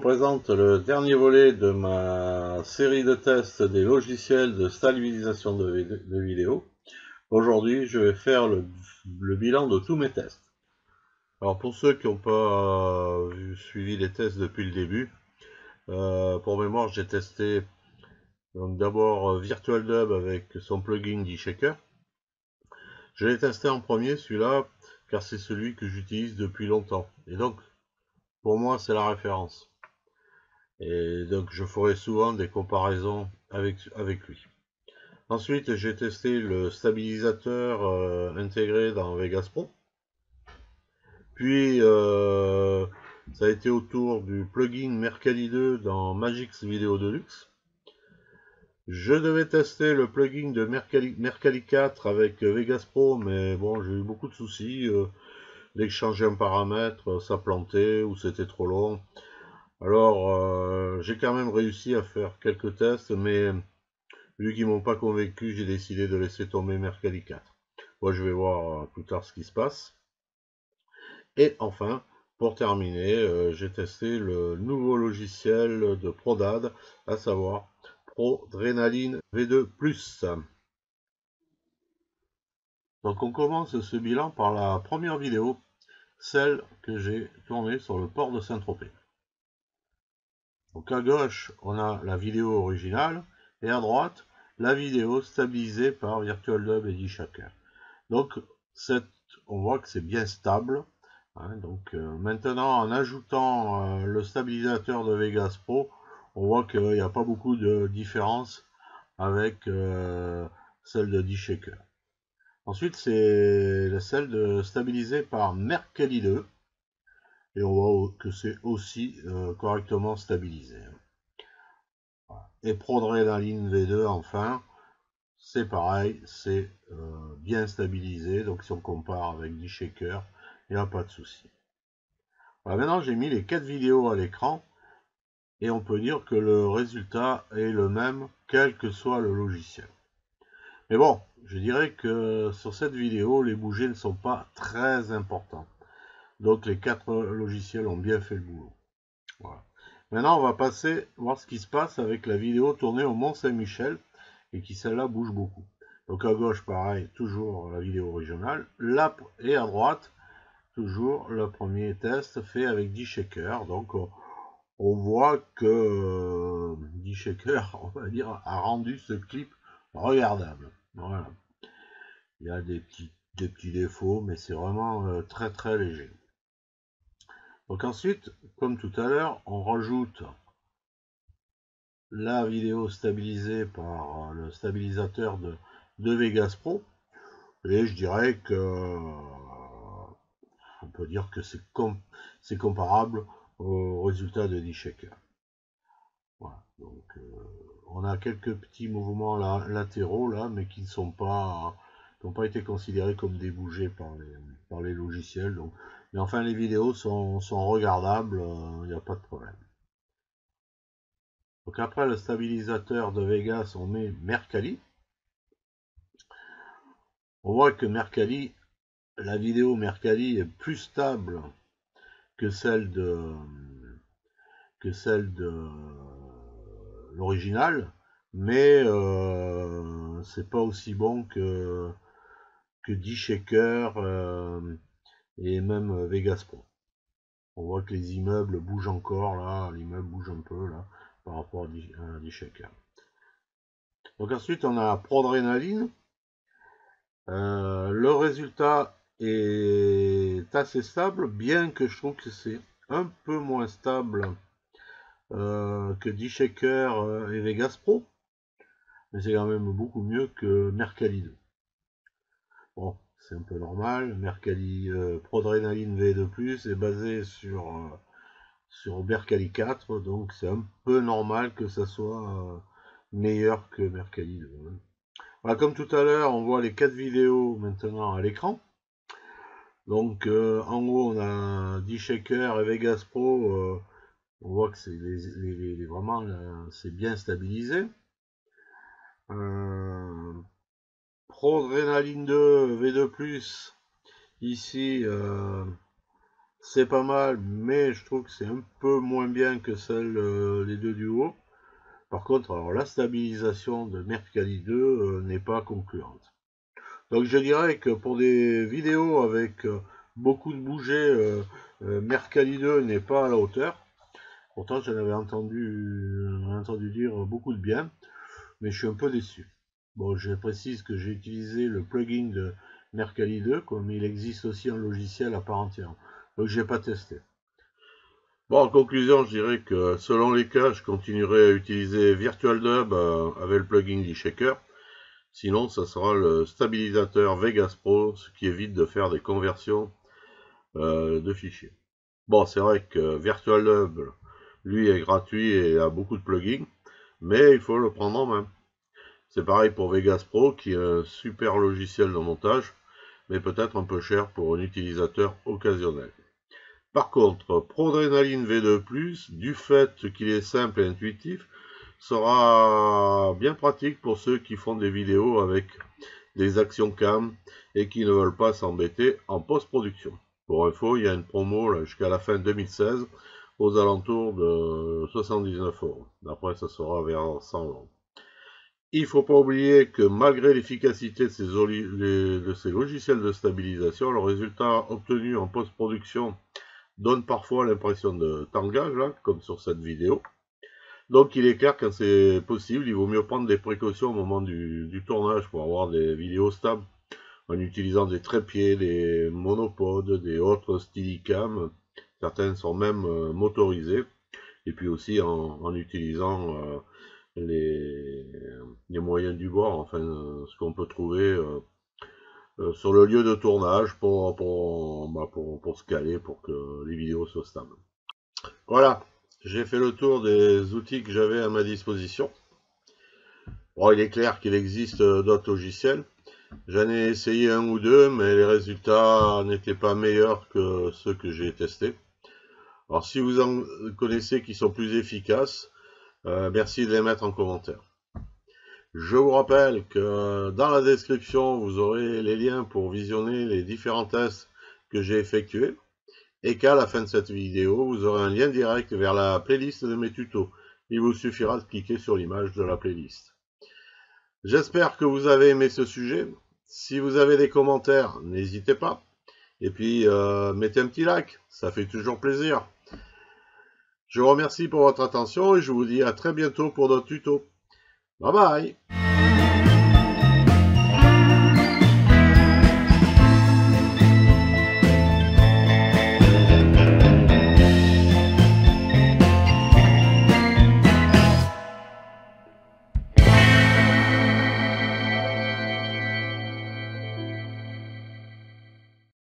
présente le dernier volet de ma série de tests des logiciels de stabilisation de vidéos. Aujourd'hui, je vais faire le bilan de tous mes tests. Alors pour ceux qui n'ont pas suivi les tests depuis le début, pour mémoire, j'ai testé d'abord VirtualDub avec son plugin DShaker. Je l'ai testé en premier, celui-là, car c'est celui que j'utilise depuis longtemps. Et donc, pour moi, c'est la référence. Et donc je ferai souvent des comparaisons avec lui. Ensuite, j'ai testé le stabilisateur intégré dans Vegas Pro. Puis ça a été autour du plugin Mercalli 2 dans Magix Video Deluxe. Je devais tester le plugin de Mercalli 4 avec Vegas Pro, mais bon, j'ai eu beaucoup de soucis. Dès que je changeais un paramètre, ça plantait ou c'était trop long. Alors, j'ai quand même réussi à faire quelques tests, mais vu qu'ils m'ont pas convaincu, j'ai décidé de laisser tomber Mercalli 4. Moi, je vais voir plus tard ce qui se passe. Et enfin, pour terminer, j'ai testé le nouveau logiciel de Prodad, à savoir Prodrenaline V2+. Donc on commence ce bilan par la première vidéo, celle que j'ai tournée sur le port de Saint-Tropez. Donc à gauche, on a la vidéo originale, et à droite, la vidéo stabilisée par VirtualDub et DShaker. Donc on voit que c'est bien stable. Hein, donc maintenant, en ajoutant le stabilisateur de Vegas Pro, on voit qu'il n'y a pas beaucoup de différence avec celle de DShaker. Ensuite, c'est celle stabilisée par Mercalli 2. Et on voit que c'est aussi correctement stabilisé. Voilà. Et Prodrenaline V2, enfin, c'est pareil, c'est bien stabilisé. Donc si on compare avec DShaker, il n'y a pas de souci. Voilà, maintenant j'ai mis les 4 vidéos à l'écran et on peut dire que le résultat est le même quel que soit le logiciel. Mais bon, je dirais que sur cette vidéo, les bougées ne sont pas très importants. Donc les 4 logiciels ont bien fait le boulot. Voilà. Maintenant, on va passer voir ce qui se passe avec la vidéo tournée au Mont-Saint-Michel et qui celle-là bouge beaucoup. Donc à gauche, pareil, toujours la vidéo originale. Là, et à droite, toujours le premier test fait avec DShaker. Donc on voit que DShaker, on va dire, a rendu ce clip regardable. Voilà. Il y a des petits défauts, mais c'est vraiment très très léger. Donc ensuite, comme tout à l'heure, on rajoute la vidéo stabilisée par le stabilisateur de Vegas Pro. Et je dirais que on peut dire que c'est comparable au résultat de DShaker. Voilà. Donc on a quelques petits mouvements latéraux là, mais qui n'ont pas été considérés comme des bougées par les logiciels. Donc, mais enfin les vidéos sont regardables, il n'y a pas de problème. Donc après le stabilisateur de Vegas, on met Mercalli. On voit que Mercalli, la vidéo Mercalli est plus stable que celle de l'original, mais c'est pas aussi bon que DShaker et même Vegas Pro. On voit que les immeubles bougent encore là, l'immeuble bouge un peu là par rapport à DShaker. Donc ensuite on a Prodrenaline. Le résultat est assez stable, bien que je trouve que c'est un peu moins stable que DShaker et Vegas Pro, mais c'est quand même beaucoup mieux que Mercalli 2. Bon, c'est un peu normal. Mercalli Prodrenaline V2+, est basé sur Mercalli 4, donc c'est un peu normal que ça soit meilleur que Mercalli 2. Voilà, comme tout à l'heure, on voit les 4 vidéos maintenant à l'écran. Donc en haut, on a DShaker et Vegas Pro. On voit que c'est vraiment c'est bien stabilisé. Prodrenaline 2 V2+, ici c'est pas mal, mais je trouve que c'est un peu moins bien que celle les deux du haut. Par contre, alors la stabilisation de Mercalli 2 n'est pas concluante. Donc je dirais que pour des vidéos avec beaucoup de bougées, Mercalli 2 n'est pas à la hauteur. Pourtant, j'en avais entendu dire beaucoup de bien, mais je suis un peu déçu. Bon, je précise que j'ai utilisé le plugin de Mercalli 2, comme il existe aussi un logiciel à part entière. Donc, je n'ai pas testé. Bon, en conclusion, je dirais que selon les cas, je continuerai à utiliser VirtualDub avec le plugin d'eShaker. Sinon, ça sera le stabilisateur Vegas Pro, ce qui évite de faire des conversions de fichiers. Bon, c'est vrai que VirtualDub, lui, est gratuit et a beaucoup de plugins, mais il faut le prendre en main. C'est pareil pour Vegas Pro, qui est un super logiciel de montage, mais peut-être un peu cher pour un utilisateur occasionnel. Par contre, ProAdrenaline V2+, du fait qu'il est simple et intuitif, sera bien pratique pour ceux qui font des vidéos avec des actions cam et qui ne veulent pas s'embêter en post-production. Pour info, il y a une promo jusqu'à la fin 2016 aux alentours de 79 €. Après, ça sera vers 100 €. Il ne faut pas oublier que malgré l'efficacité de ces logiciels de stabilisation, le résultat obtenu en post-production donne parfois l'impression de tangage, là, comme sur cette vidéo. Donc il est clair que quand c'est possible, il vaut mieux prendre des précautions au moment du tournage pour avoir des vidéos stables, en utilisant des trépieds, des monopodes, des autres Steadicam. Certaines sont même motorisées. Et puis aussi en utilisant les moyens du bord, enfin ce qu'on peut trouver sur le lieu de tournage pour se caler, pour que les vidéos soient stables. Voilà, j'ai fait le tour des outils que j'avais à ma disposition. Bon, il est clair qu'il existe d'autres logiciels. J'en ai essayé un ou deux, mais les résultats n'étaient pas meilleurs que ceux que j'ai testés. Alors si vous en connaissez qui sont plus efficaces, merci de les mettre en commentaire. Je vous rappelle que dans la description, vous aurez les liens pour visionner les différents tests que j'ai effectués, et qu'à la fin de cette vidéo, vous aurez un lien direct vers la playlist de mes tutos. Il vous suffira de cliquer sur l'image de la playlist. J'espère que vous avez aimé ce sujet. Si vous avez des commentaires, n'hésitez pas. Et puis, mettez un petit like, ça fait toujours plaisir. Je vous remercie pour votre attention et je vous dis à très bientôt pour d'autres tutos. Bye bye!